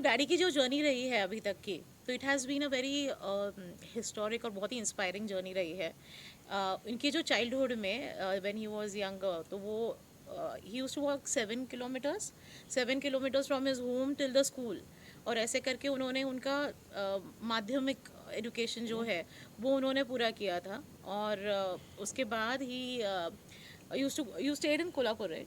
Daddy की जो journey रही है अभी तक की, तो it has been a very historic और बहुत ही इंस्पायरिंग जर्नी रही है। इनकी जो चाइल्डहुड में व्हेन ही वाज यंग, तो वो he used to walk 7 kilometres from his home till the school, और ऐसे करके उन्होंने उनका माध्यमिक एजुकेशन जो है वो उन्होंने पूरा किया था। और उसके बाद ही यू स्टेड इन कोल्हापुर,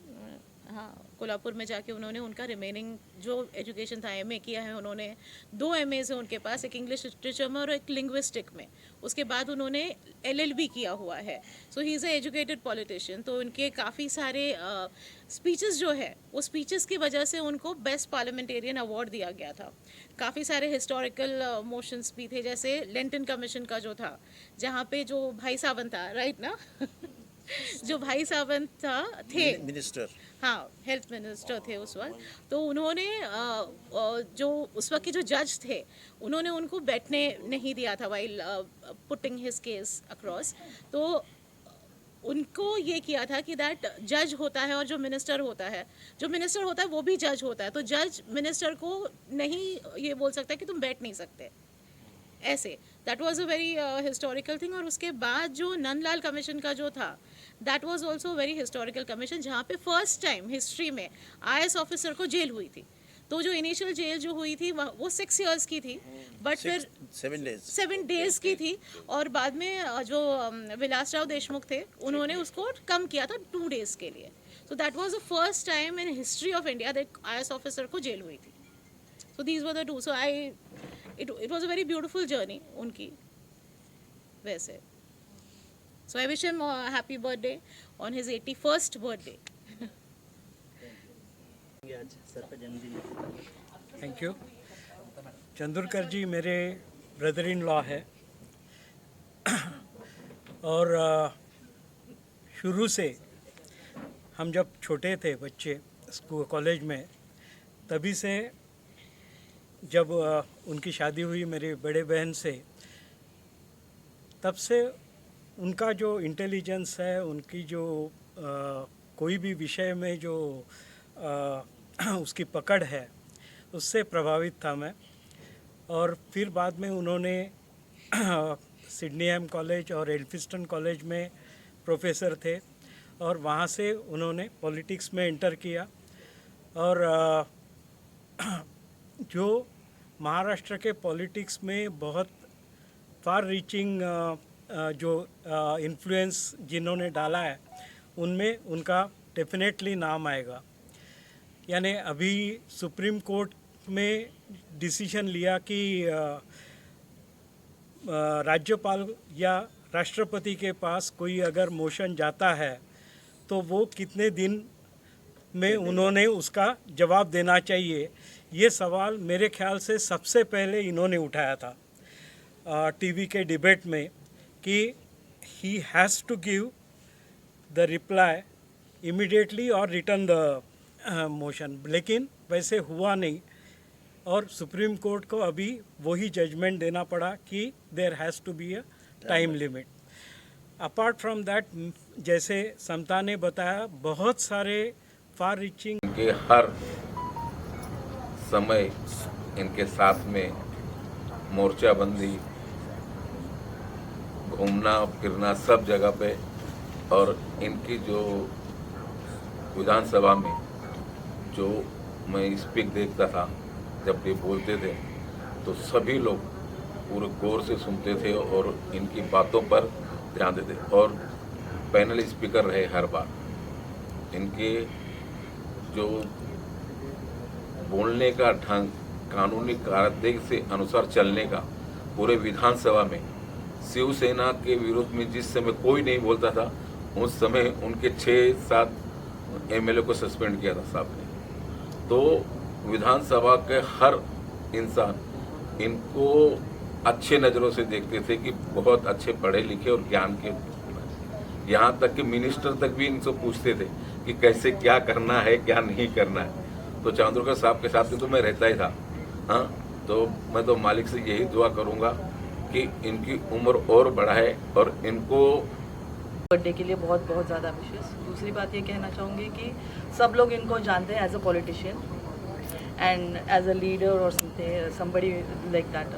हाँ, कोल्हापुर में जाके उन्होंने उनका रिमेनिंग जो एजुकेशन था, एमए किया है उन्होंने। 2 एमएज है उनके पास, एक इंग्लिश लिटरेचर में और एक लिंग्विस्टिक में। उसके बाद उन्होंने एलएलबी किया हुआ है। So he is a educated politician. तो उनके काफ़ी सारे स्पीचेस जो है, वो स्पीचेस की वजह से उनको बेस्ट पार्लियामेंटेरियन अवार्ड दिया गया था। काफ़ी सारे हिस्टोरिकल मोशंस भी थे, जैसे लेंटन कमीशन का जो था, जहाँ पे जो भाई सावंत था, राइट ना जो भाई सावंत था थे मिनिस्टर, हाँ, हेल्थ मिनिस्टर थे उस वक्त। तो उन्होंने जो उस वक्त के जो जज थे, उन्होंने उनको बैठने नहीं दिया था while putting his case across. तो उनको ये किया था कि दैट जज होता है और जो मिनिस्टर होता है, वो भी जज होता है। तो जज मिनिस्टर को नहीं ये बोल सकता कि तुम बैठ नहीं सकते, ऐसे। That was a very historical thing. और उसके बाद जो नंदलाल कमीशन का जो था, that was also very historical commission, जहाँ पे फर्स्ट टाइम हिस्ट्री में आईएएस ऑफिसर को जेल हुई थी। तो जो इनिशियल जेल जो हुई थी वो 6 इयर्स की थी, बट फिर 7 डेज की थी। और बाद में जो विलासराव देशमुख थे, उन्होंने उसको कम किया था 2 डेज के लिए। So that was the first time in history of India that IAS officer को जेल हुई थी। So these were the 2। So it was a very beautiful journey उनकी, वैसे। So I wish him a happy birthday on his 81st birthday. Thank you. Chandurkar ji मेरे brother in law है, और शुरू से हम जब छोटे थे बच्चे स्कूल कॉलेज में, तभी से जब उनकी शादी हुई मेरी बड़े बहन से, तब से उनका जो इंटेलिजेंस है, उनकी जो कोई भी विषय में जो उसकी पकड़ है, उससे प्रभावित था मैं। और फिर बाद में उन्होंने सिडनी एम कॉलेज और एल्फिस्टन कॉलेज में प्रोफेसर थे, और वहाँ से उन्होंने पॉलिटिक्स में एंटर किया। और जो महाराष्ट्र के पॉलिटिक्स में बहुत फार रीचिंग जो इन्फ्लुएंस जिन्होंने डाला है, उनमें उनका डेफिनेटली नाम आएगा। यानी अभी सुप्रीम कोर्ट में डिसीजन लिया कि राज्यपाल या राष्ट्रपति के पास कोई अगर मोशन जाता है तो वो कितने दिन में उन्होंने उसका जवाब देना चाहिए। ये सवाल मेरे ख्याल से सबसे पहले इन्होंने उठाया था टीवी के डिबेट में, कि he has to give the reply immediately और रिटर्न द मोशन। लेकिन वैसे हुआ नहीं, और सुप्रीम कोर्ट को अभी वही जजमेंट देना पड़ा कि there has to be a time limit. Apart from that, जैसे समता ने बताया, बहुत सारे फार रीचिंग इनके हर समय इनके साथ में मोर्चाबंदी, घूमना फिरना सब जगह पे, और इनकी जो विधानसभा में जो मैं स्पीक देखता था जब ये बोलते थे तो सभी लोग पूरे गौर से सुनते थे और इनकी बातों पर ध्यान देते, और पैनल स्पीकर रहे हर बार। इनके जो बोलने का ढंग, कानूनी कायदे से अनुसार चलने का, पूरे विधानसभा में शिवसेना के विरोध में जिस समय कोई नहीं बोलता था उस समय उनके 6-7 एमएलए को सस्पेंड किया था साहब ने। तो विधानसभा के हर इंसान इनको अच्छे नज़रों से देखते थे कि बहुत अच्छे पढ़े लिखे और ज्ञान के, यहाँ तक कि मिनिस्टर तक भी इनसे पूछते थे कि कैसे क्या करना है क्या नहीं करना है। तो चांदोरकर साहब के साथ तो मैं रहता ही था। हाँ, तो मैं तो मालिक से यही दुआ करूँगा कि इनकी उम्र और बढ़ाए और इनको बर्थडे के लिए बहुत बहुत ज़्यादा विशेष। दूसरी बात ये कहना चाहूँगी कि सब लोग इनको जानते हैं as a politician and as a leader और somebody like that,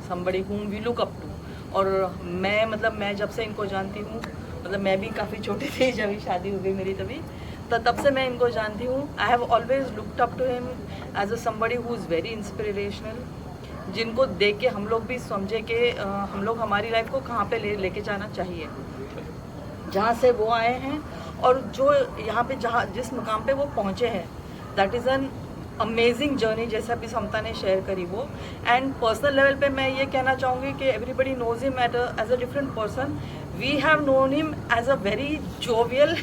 somebody whom we look up to। और मैं जब से इनको जानती हूँ, मतलब मैं भी काफ़ी छोटी थी जब शादी हो गई मेरी, तब से मैं इनको जानती हूँ। I have always looked up to him as a somebody who is very inspirational, जिनको देख के हम लोग भी समझे कि हम लोग हमारी लाइफ को कहाँ पे लेके जाना चाहिए, जहाँ से वो आए हैं और जो यहाँ पे जिस मुकाम पे वो पहुँचे हैं, that is an amazing journey, जैसे अभी समता ने शेयर करी वो। एंड पर्सनल लेवल पे मैं ये कहना चाहूँगी कि everybody knows him as a different person. We have known him as a very jovial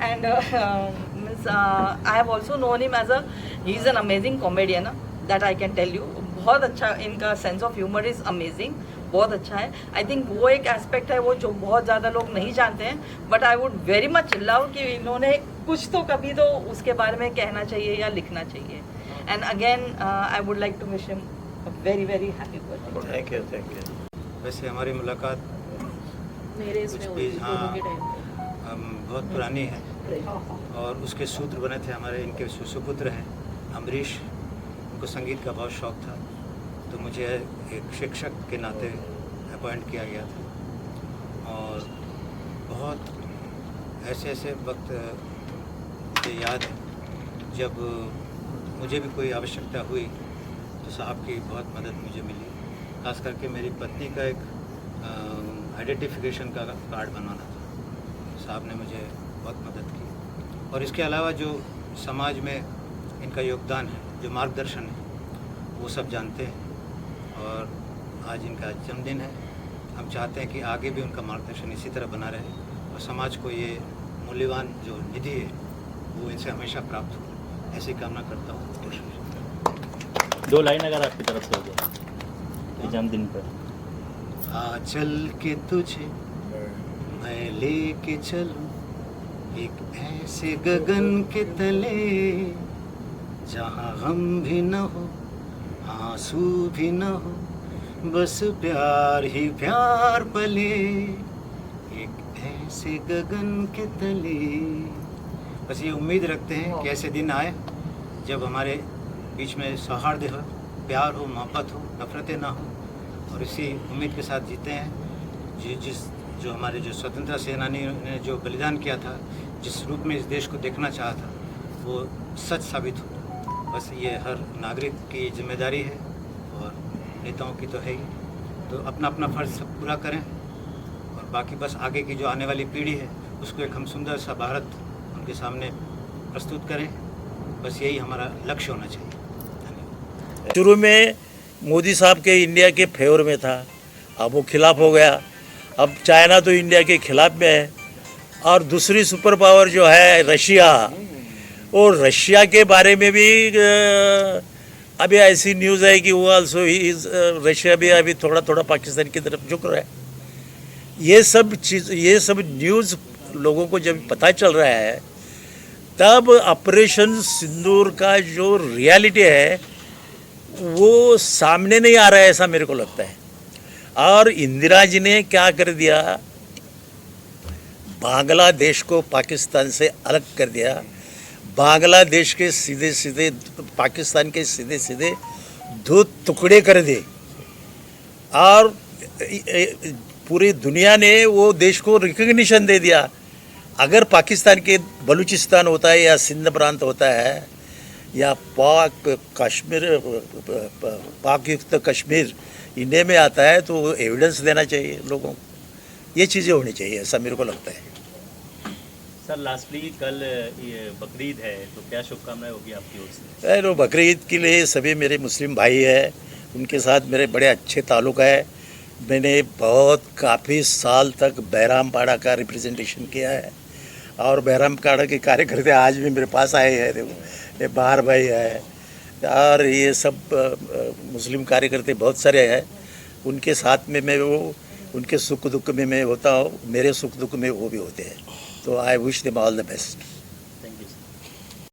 and I have also known him as a he is an amazing comedian, that I can tell you. बहुत अच्छा, इनका sense of humour is amazing, बहुत अच्छा है। I think वो एक aspect है वो जो बहुत ज़्यादा लोग नहीं जानते हैं, but I would very much love कि इन्होंने कुछ तो कभी तो उसके बारे में कहना चाहिए या लिखना चाहिए। And again I would like to wish him a very very happy birthday. Thank you. वैसे हमारी मुलाकात मेरे इसमें कुछ भी, दोनों के टाइम बहुत पुरानी है और उसके सूत्र बने थे हमारे, इनके सुपुत्र हैं अमरीश, उनको संगीत का बहुत शौक़ था, तो मुझे एक शिक्षक के नाते अपॉइंट किया गया था। और बहुत ऐसे वक्त मुझे याद है जब मुझे भी कोई आवश्यकता हुई तो साहब की बहुत मदद मुझे मिली। खास करके मेरी पत्नी का एक आइडेंटिफिकेशन का कार्ड बनवाना था, साहब ने मुझे बहुत मदद की। और इसके अलावा जो समाज में इनका योगदान है, जो मार्गदर्शन है, वो सब जानते हैं। और आज इनका जन्मदिन है, हम चाहते हैं कि आगे भी उनका मार्गदर्शन इसी तरह बना रहे और समाज को ये मूल्यवान जो निधि है वो इनसे हमेशा प्राप्त हो, ऐसी कामना करता हूँ। 2 लाइन अगर आपकी तरफ से हो जाए जन्मदिन पर। आ चल के तुझे मैं लेके चलूं एक ऐसे गगन के तले, जहाँ गम भी न हो आंसू भी न हो, बस प्यार ही प्यार पले, एक ऐसे गगन के तले। बस ये उम्मीद रखते हैं कि ऐसे दिन आए जब हमारे बीच में सौहार्द हो, प्यार हो, मोहब्बत हो, नफरतें ना हो, और इसी उम्मीद के साथ जीते हैं। जो हमारे जो स्वतंत्रता सेनानी ने जो बलिदान किया था, जिस रूप में इस देश को देखना चाहा था, वो सच साबित हो। बस ये हर नागरिक की जिम्मेदारी है और नेताओं की तो है ही, तो अपना अपना फ़र्ज़ सब पूरा करें और बाकी बस आगे की जो आने वाली पीढ़ी है उसको एक हम सुंदर सा भारत उनके सामने प्रस्तुत करें। बस यही हमारा लक्ष्य होना चाहिए। धन्यवाद। शुरू में मोदी साहब के इंडिया के फेवर में था, अब वो खिलाफ हो गया। अब चाइना तो इंडिया के खिलाफ में है। और दूसरी सुपर पावर जो है रशिया, और रशिया के बारे में भी अभी ऐसी न्यूज़ है कि वो आल्सो रशिया भी अभी थोड़ा थोड़ा पाकिस्तान की तरफ झुक रहा है। ये सब न्यूज़ लोगों को जब पता चल रहा है, तब ऑपरेशन सिंदूर का जो रियलिटी है वो सामने नहीं आ रहा है, ऐसा मेरे को लगता है। और इंदिरा जी ने क्या कर दिया, बांग्लादेश को पाकिस्तान से अलग कर दिया। बांग्लादेश के सीधे सीधे पाकिस्तान के सीधे सीधे 2 टुकड़े कर दिए और पूरी दुनिया ने वो देश को रिकग्निशन दे दिया। अगर पाकिस्तान के बलूचिस्तान होता है या सिंध प्रांत होता है या पाक युक्त कश्मीर इंडिया में आता है तो एविडेंस देना चाहिए लोगों को। ये चीज़ें होनी चाहिए, ऐसा मेरे को लगता है। सर लास्टली कल ये बकरीद है, तो क्या शुभकामनाएं होगी आपकी ओर से? अरे बकरीद के लिए सभी मेरे मुस्लिम भाई हैं, उनके साथ मेरे बड़े अच्छे ताल्लुक़ है। मैंने काफ़ी साल तक बहरामपाड़ा का रिप्रेजेंटेशन किया है और बहरामपाड़ा के कार्यकर्ता आज भी मेरे पास आए हैं। देखो ये बाहर भाई है और ये सब मुस्लिम कार्यकर्ता बहुत सारे हैं। उनके साथ में मैं वो उनके सुख दुख में मैं होता हूँ, मेरे सुख दुख में वो भी होते हैं। तो I wish them all the best.